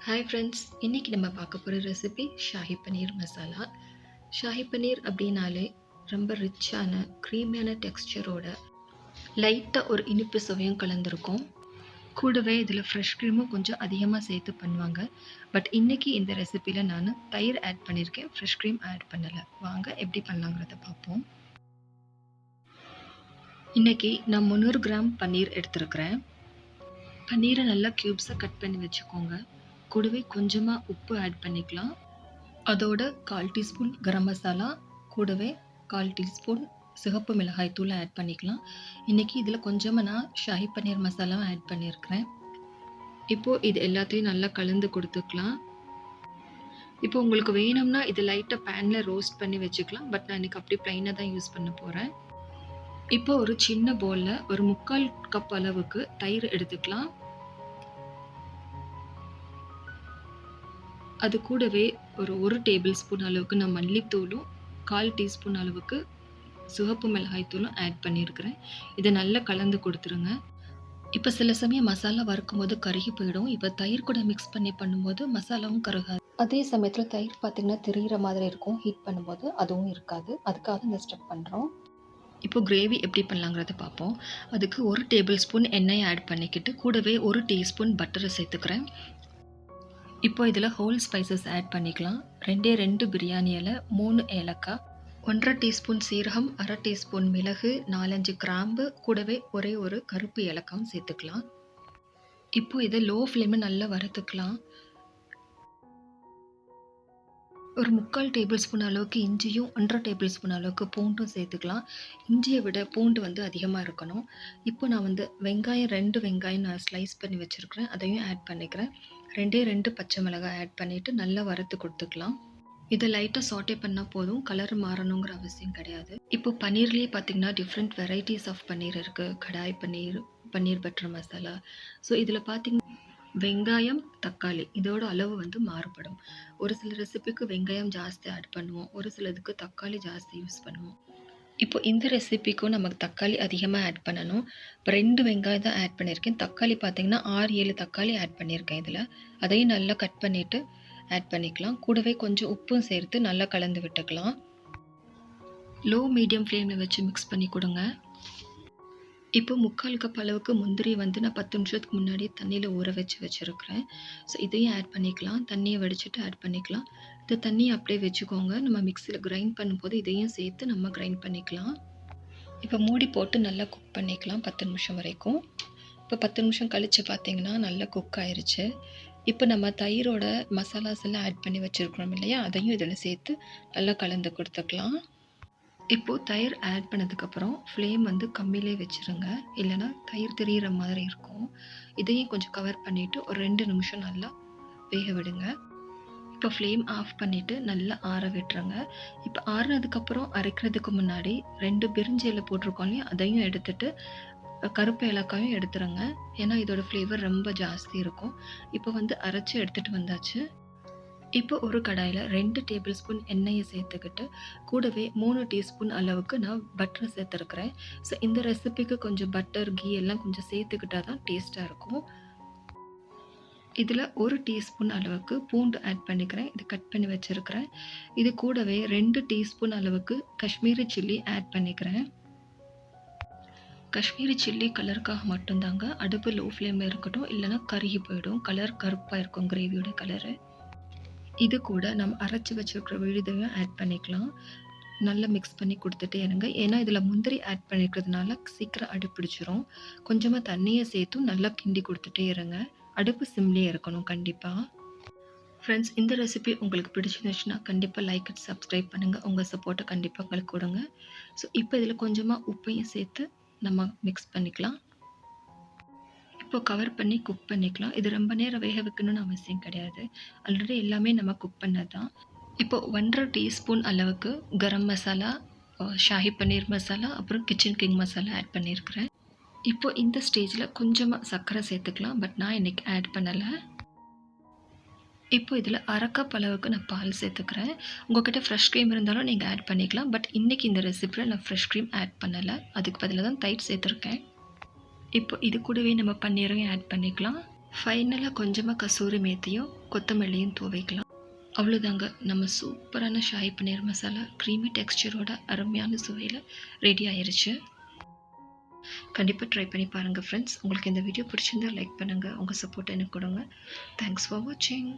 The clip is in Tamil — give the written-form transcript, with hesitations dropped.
ஹாய் ஃப்ரெண்ட்ஸ், இன்றைக்கி நம்ம பார்க்க போகிற ரெசிபி ஷாஹி பன்னீர் மசாலா. ஷாஹி பன்னீர் அப்படின்னாலே ரொம்ப ரிச்சான க்ரீமியான டெக்ஸ்சரோட லைட்டாக ஒரு இனிப்பு சுவையும் கலந்துருக்கும். கூடவே இதில் ஃப்ரெஷ் க்ரீமும் கொஞ்சம் அதிகமாக சேர்த்து பண்ணுவாங்க. பட் இன்றைக்கி இந்த ரெசிப்பியில் நான் தயிர் ஆட் பண்ணியிருக்கேன், ஃப்ரெஷ் க்ரீம் ஆட் பண்ணலை. வாங்க எப்படி பண்ணலாங்கிறத பார்ப்போம். இன்றைக்கி நான் 300 கிராம் பன்னீர் எடுத்துருக்கிறேன். பன்னீரை நல்லா க்யூப்ஸை கட் பண்ணி வச்சுக்கோங்க. கூடவே கொஞ்சமாக உப்பு ஆட் பண்ணிக்கலாம். அதோட 1/4 டீஸ்பூன் கரம் மசாலா, கூடவே 1/4 டீஸ்பூன் சிகப்பு மிளகாய் தூள் ஆட் பண்ணிக்கலாம். இன்றைக்கி இதில் கொஞ்சமாக நான் ஷாஹி பன்னீர் மசாலாவும் ஆட் பண்ணியிருக்கிறேன். இப்போது இது எல்லாத்தையும் நல்லா கலந்து கொடுத்துக்கலாம். இப்போ உங்களுக்கு வேணும்னா இது லைட்டாக பேனில் ரோஸ்ட் பண்ணி வச்சுக்கலாம். பட் நான் இன்றைக்கி அப்படி ப்ளைனாக தான் யூஸ் பண்ண போகிறேன். இப்போ ஒரு சின்ன பவுலில் ஒரு 3/4 கப் அளவுக்கு தயிர் எடுத்துக்கலாம். அது கூடவே ஒரு டேபிள் ஸ்பூன் அளவுக்கு நான் மல்லித்தூளும் 1/4 டீஸ்பூன் அளவுக்கு சிவப்பு மிளகாய் தூளும் ஆட் பண்ணியிருக்கிறேன். இதை நல்லா கலந்து கொடுத்துருங்க. இப்போ சில சமயம் மசாலா வறுக்கும் போது கருகி போயிடும். இப்போ தயிர் கூட மிக்ஸ் பண்ணி பண்ணும்போது மசாலாவும் கருகாது. அதே சமயத்தில் தயிர் பார்த்திங்கன்னா தெரிகிற மாதிரி இருக்கும். ஹீட் பண்ணும்போது அதுவும் இருக்காது. அதுக்காக இந்த ஸ்டெப் பண்ணுறோம். இப்போ கிரேவி எப்படி பண்ணலாங்கிறத பார்ப்போம். அதுக்கு 1 டேபிள் ஸ்பூன் எண்ணெயை ஆட் பண்ணிக்கிட்டு கூடவே 1 டீஸ்பூன் பட்டரை சேர்த்துக்கிறேன். இப்போ இதில் ஹோல் ஸ்பைசஸ் ஆட் பண்ணிக்கலாம். 2 பிரியாணி இலை, 3 ஏலக்காய், 1/2 டீஸ்பூன் சீரகம், 1/2 டீஸ்பூன் மிளகு, 4-5 கிராம்பு, கூடவே ஒரு கருப்பு ஏலக்காயும் சேர்த்துக்கலாம். இப்போ இதை லோ ஃப்ளேமில் நல்லா வறுத்துக்கலாம். ஒரு 3/4 டேபிள் ஸ்பூன் அளவுக்கு இஞ்சியும் 1/2 டேபிள் ஸ்பூன் அளவுக்கு பூண்டும் சேர்த்துக்கலாம். இஞ்சியை விட பூண்டு அதிகமாக இருக்கணும். இப்போ நான் வெங்காயம் 2 வெங்காயம் நான் ஸ்லைஸ் பண்ணி வச்சுருக்கிறேன். அதையும் ஆட் பண்ணிக்கிறேன். 2 பச்சை மிளகாய் ஆட் பண்ணிவிட்டு நல்லா வறுத்து கொடுத்துக்கலாம். இதை லைட்டாக சாட்டே பண்ணால் போதும், கலர் மாறணுங்கிற அவசியம் கிடையாது. இப்போ பன்னீர்லேயே பார்த்திங்கன்னா டிஃப்ரெண்ட் வெரைட்டிஸ் ஆஃப் பன்னீர் இருக்குது. கடாய் பன்னீர், பன்னீர் பட்டர் மசாலா. ஸோ இதில் பார்த்திங்கன்னா வெங்காயம், தக்காளி இதோட அளவு மாறுபடும். ஒரு சில ரெசிபிக்கு வெங்காயம் ஜாஸ்தி ஆட் பண்ணுவோம், ஒரு சிலதுக்கு தக்காளி ஜாஸ்தி யூஸ் பண்ணுவோம். இப்போ இந்த ரெசிபிக்கும் நமக்கு தக்காளி அதிகமாக ஆட் பண்ணணும். இப்போ 2 வெங்காயம் தான் ஆட் பண்ணியிருக்கேன். தக்காளி பார்த்திங்கன்னா 6-7 தக்காளி ஆட் பண்ணியிருக்கேன் இதில். அதையும் நல்லா கட் பண்ணிவிட்டு ஆட் பண்ணிக்கலாம். கூடவே கொஞ்சம் உப்பும் சேர்த்து நல்லா கலந்து விட்டுக்கலாம். லோ மீடியம் ஃப்ளேமில் வச்சு மிக்ஸ் பண்ணி கொடுங்க. இப்போ 3/4 கப் அளவுக்கு முந்திரி நான் 10 நிமிஷத்துக்கு முன்னாடி தண்ணியில் ஊற வச்சுருக்கிறேன். ஸோ இதையும் ஆட் பண்ணிக்கலாம். தண்ணியை வடிச்சிட்டு ஆட் பண்ணிக்கலாம். இந்த தண்ணியை அப்படியே வச்சுக்கோங்க. நம்ம மிக்சியில் கிரைண்ட் பண்ணும்போது இதையும் சேர்த்து நம்ம கிரைண்ட் பண்ணிக்கலாம். இப்போ மூடி போட்டு நல்லா குக் பண்ணிக்கலாம் 10 நிமிஷம் வரைக்கும். இப்போ 10 நிமிஷம் கழித்து பார்த்திங்கன்னா நல்லா குக் ஆயிடுச்சு. இப்போ நம்ம தயிரோட மசாலாஸ் எல்லாம் ஆட் பண்ணி வச்சுருக்கிறோம் இல்லையா, அதையும் இதில் சேர்த்து நல்லா கலந்து கொடுத்துக்கலாம். இப்போது தயிர் ஆட் பண்ணதுக்கப்புறம் ஃப்ளேம் கம்மியிலே வச்சுருங்க, இல்லைனா தயிர் தெரிகிற மாதிரி இருக்கும். இதையும் கொஞ்சம் கவர் பண்ணிவிட்டு ஒரு 2 நிமிஷம் நல்லா வேக விடுங்க. இப்போ ஃப்ளேம் ஆஃப் பண்ணிவிட்டு நல்லா ஆற விட்டுருங்க. இப்போ ஆறுனதுக்கப்புறம் அரைக்கிறதுக்கு முன்னாடி 2 பிரிஞ்சி இலை போட்டிருக்கோம் இல்லையா, அதையும் எடுத்துகிட்டு கருப்பு ஏலக்காயும் எடுத்துருங்க. ஏன்னா இதோட ஃப்ளேவர் ரொம்ப ஜாஸ்தி இருக்கும். இப்போ அரைச்சி எடுத்துகிட்டு வந்தாச்சு. இப்போ ஒரு கடாயில் 2 டேபிள் ஸ்பூன் எண்ணெயை சேர்த்துக்கிட்டு கூடவே 3 டீஸ்பூன் அளவுக்கு நான் பட்டரை சேர்த்துருக்கிறேன். ஸோ இந்த ரெசிபிக்கு கொஞ்சம் பட்டர், கீ எல்லாம் கொஞ்சம் சேர்த்துக்கிட்டால் தான் டேஸ்ட்டாக இருக்கும். இதில் 1 டீஸ்பூன் அளவுக்கு பூண்டு ஆட் பண்ணிக்கிறேன். இது கட் பண்ணி வச்சுருக்கிறேன். இது கூடவே 2 டீஸ்பூன் அளவுக்கு காஷ்மீரி சில்லி ஆட் பண்ணிக்கிறேன். காஷ்மீரி சில்லி கலருக்காக மட்டும்தாங்க. அடுப்பு லோ ஃப்ளேமில் இருக்கட்டும், இல்லைனா கருகி போயிடும். கலர் கருப்பாக இருக்கும் கிரேவியோட கலரு. இது கூட நம்ம அரைச்சி வச்சுருக்கிற விழுதையும் ஆட் பண்ணிக்கலாம். நல்லா மிக்ஸ் பண்ணி கொடுத்துட்டே இருங்க. ஏன்னா இதில் முந்திரி ஆட் பண்ணிக்கிறதுனால சீக்கிரம் அடுப்பிடிச்சிரும். கொஞ்சமாக தண்ணியை சேர்த்தும் நல்லா கிண்டி கொடுத்துட்டே இருங்க. அடுப்பு சிம்லேயே இருக்கணும் கண்டிப்பாக. ஃப்ரெண்ட்ஸ், இந்த ரெசிபி உங்களுக்கு பிடிச்சிருந்துச்சுன்னா கண்டிப்பாக லைக் அண்ட் சப்ஸ்கிரைப் பண்ணுங்கள். உங்கள் சப்போர்ட்டை கண்டிப்பாக உங்களுக்கு கொடுங்க. ஸோ இப்போ இதில் கொஞ்சமாக உப்பையும் சேர்த்து நம்ம மிக்ஸ் பண்ணிக்கலாம். இப்போ கவர் பண்ணி குக் பண்ணிக்கலாம். இது ரொம்ப நேரம் வேக வைக்கணும்னு அவசியம் கிடையாது. ஆல்ரெடி எல்லாமே நம்ம குக் பண்ணது தான். இப்போ 1/2 டீஸ்பூன் அளவுக்கு கரம் மசாலா, ஷாஹி பன்னீர் மசாலா, அப்புறம் கிச்சன் கிங் மசாலா ஆட் பண்ணியிருக்கிறேன். இப்போ இந்த ஸ்டேஜில் கொஞ்சமாக சர்க்கரை சேர்த்துக்கலாம். பட் நான் இன்றைக்கி ஆட் பண்ணலை. இப்போ இதில் 1/2 கப் அளவுக்கு நான் பால் சேர்த்துக்கிறேன். உங்கள்கிட்ட ஃப்ரெஷ் க்ரீம் இருந்தாலும் நீங்கள் ஆட் பண்ணிக்கலாம். பட் இன்றைக்கி இந்த ரெசிப்பியில் நான் ஃப்ரெஷ் க்ரீம் ஆட் பண்ணலை. அதுக்கு பதிலாக தான் தயிர் சேர்த்துருக்கேன். இப்போ இது கூடவே நம்ம பன்னீரையும் ஆட் பண்ணிக்கலாம். ஃபைனலாக கொஞ்சமாக கசூரி மேத்தியும் கொத்தமல்லியும் தூவிக்கலாம். அவ்வளோதாங்க, நம்ம சூப்பரான ஷாஹி பன்னீர் மசாலா க்ரீமி டெக்ஸ்சரோட அருமையான சுவையில் ரெடி ஆயிருச்சு. கண்டிப்பாக ட்ரை பண்ணி பாருங்கள் ஃப்ரெண்ட்ஸ். உங்களுக்கு இந்த வீடியோ பிடிச்சிருந்தா லைக் பண்ணுங்கள். உங்கள் சப்போர்ட் எனக்கு கொடுங்க. தேங்க்ஸ் ஃபார் வாட்சிங்.